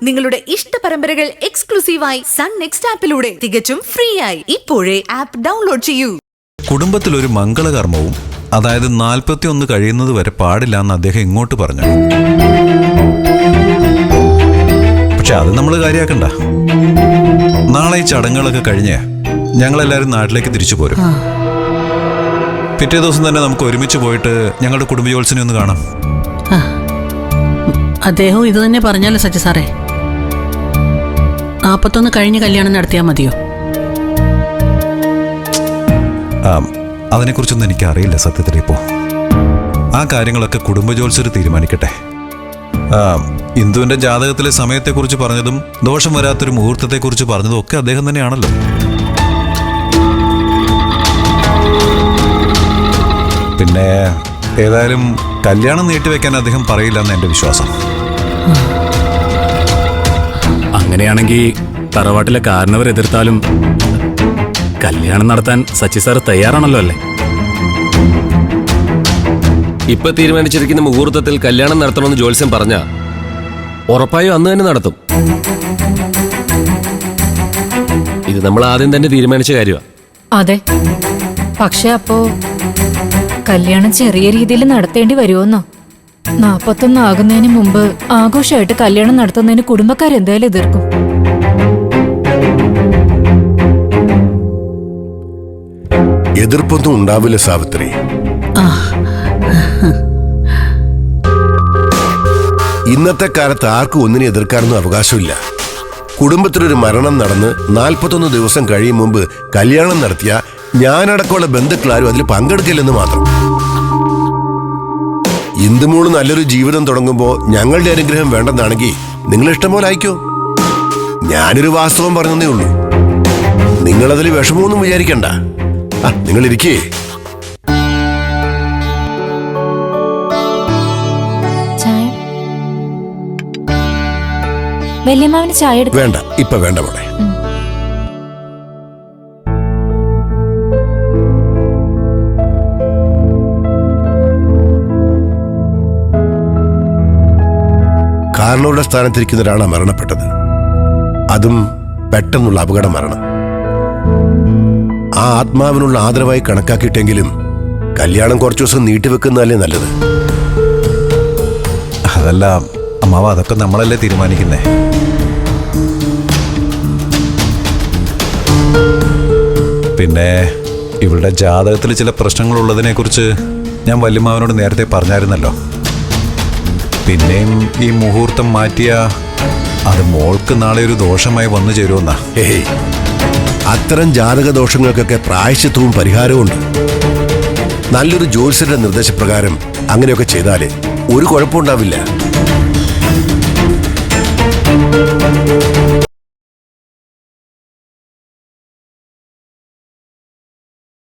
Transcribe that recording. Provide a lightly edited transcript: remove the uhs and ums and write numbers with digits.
നിങ്ങളുടെ ഇഷ്ട പരമ്പരകൾ എക്സ്ക്ലൂസീവായി സൺ നെക്സ്റ്റ് ആപ്പിലൂടെ തികച്ചും ഫ്രീ ആയി ഇപ്പോഴേ ആപ്പ് ഡൗൺലോഡ് ചെയ്യൂ. കുടുംബത്തിലൊരു മംഗളകർമ്മവും അതായത് 41 കഴിയുന്നത് വരെ പാടില്ല എന്ന് അദ്ദേഹം ഇങ്ങോട്ട് പറഞ്ഞു. പക്ഷെ അത് നമ്മൾ കാര്യാക്കണ്ട. നാളെ ഈ ചടങ്ങുകളൊക്കെ കഴിഞ്ഞ് ഞങ്ങളെല്ലാവരും നാട്ടിലേക്ക് തിരിച്ചു പോരും. പിറ്റേ ദിവസം തന്നെ നമുക്ക് ഒരുമിച്ച് പോയിട്ട് ഞങ്ങളുടെ കുടുംബ ജോത്സ്യനെ ഒന്ന് കാണാം. അദ്ദേഹം ഇത് തന്നെ പറഞ്ഞാലോ സച്ചി സാറേ? 41 കഴിഞ്ഞ് കല്യാണം നടത്തിയാൽ മതിയോ? അതിനെക്കുറിച്ചൊന്നും എനിക്കറിയില്ല സത്യത്തിൽ. ഇപ്പോൾ ആ കാര്യങ്ങളൊക്കെ കുടുംബ ജോത്സ്യർ തീരുമാനിക്കട്ടെ. ഇന്ദുവിന്റെ ജാതകത്തിലെ സമയത്തെക്കുറിച്ച് പറഞ്ഞതും ദോഷം വരാത്തൊരു മുഹൂർത്തത്തെക്കുറിച്ച് പറഞ്ഞതും ഒക്കെ അദ്ദേഹം തന്നെയാണല്ലോ. പിന്നെ ഏതായാലും കല്യാണം നീട്ടിവെക്കാൻ അദ്ദേഹം പറയില്ല എന്ന് എന്റെ വിശ്വാസം. അങ്ങനെയാണെങ്കിൽ തറവാട്ടിലെ കാരണവർ എതിർത്താലും കല്യാണം നടത്താൻ സച്ചി സാർ തയ്യാറാണല്ലോ അല്ലേ? ഇപ്പൊ തീരുമാനിച്ചിരിക്കുന്ന മുഹൂർത്തത്തിൽ കല്യാണം നടത്തണമെന്ന് ജ്യോത്സ്യം പറഞ്ഞ ഉറപ്പായും അന്ന് തന്നെ നടത്തും. ഇത് നമ്മൾ ആദ്യം തന്നെ തീരുമാനിച്ച കാര്യമാണ്. അതെ, പക്ഷെ അപ്പോ കല്യാണം ചെറിയ രീതിയിൽ നടത്തേണ്ടി വരുമോന്നോ? 41 ആകുന്നതിന് മുമ്പ് ആഘോഷമായിട്ട് കല്യാണം നടത്തുന്നതിന് കുടുംബക്കാരെന്തായാലും എതിർക്കും. എതിർപ്പൊന്നും ഉണ്ടാവില്ല സാവിത്രി. ഇന്നത്തെ കാലത്ത് ആർക്കും ഒന്നിനെ എതിർക്കാനൊന്നും അവകാശമില്ല. കുടുംബത്തിലൊരു മരണം നടന്ന് 41 ദിവസം കഴിയും മുമ്പ് കല്യാണം നടത്തിയ ഞാനടക്കമുള്ള ബന്ധുക്കളാരും അതിൽ പങ്കെടുക്കില്ലെന്ന് മാത്രം. ഇന്ദുമോള് നല്ലൊരു ജീവിതം തുടങ്ങുമ്പോൾ ഞങ്ങളുടെ അനുഗ്രഹം വേണ്ടെന്നാണെങ്കിൽ നിങ്ങൾ ഇഷ്ടം പോലെ അയക്കോ. ഞാനൊരു വാസ്തവം പറഞ്ഞതേ ഉള്ളൂ. നിങ്ങളതിൽ വിഷമമൊന്നും വിചാരിക്കണ്ട. നിങ്ങൾ ഇരിക്കേ. വല്യമ്മാവിന് ചായ വേണ്ട, ഇപ്പൊ വേണ്ട മോളെ. കാരണവരുടെ സ്ഥാനത്തിരിക്കുന്ന ഒരാളാണ് മരണപ്പെട്ടത്. അതും പെട്ടെന്നുള്ള അപകട മരണം. ആ ആത്മാവിനുള്ള ആദരവായി കണക്കാക്കിയിട്ടെങ്കിലും കല്യാണം കുറച്ചു ദിവസം നീട്ടിവെക്കുന്നതല്ലേ നല്ലത്. അതല്ല അമ്മാവ, അതൊക്കെ നമ്മളല്ലേ തീരുമാനിക്കുന്നേ. പിന്നെ ഇവളുടെ ജാതകത്തിൽ ചില പ്രശ്നങ്ങളുള്ളതിനെ കുറിച്ച് ഞാൻ വല്യമ്മാവനോട് നേരത്തെ പറഞ്ഞായിരുന്നല്ലോ. പിന്നെയും ഈ മുഹൂർത്തം മാറ്റിയ അത് മോൾക്ക് നാളെ ഒരു ദോഷമായി വന്നു ചേരുമെന്നാ. ഏയ്, അത്തരം ജാതക ദോഷങ്ങൾക്കൊക്കെ പ്രായശ്ചിത്തവും പരിഹാരവും ഉണ്ട്. നല്ലൊരു ജ്യോത്സ്യരുടെ നിർദ്ദേശപ്രകാരം അങ്ങനെയൊക്കെ ചെയ്താലേ ഒരു കുഴപ്പമുണ്ടാവില്ല.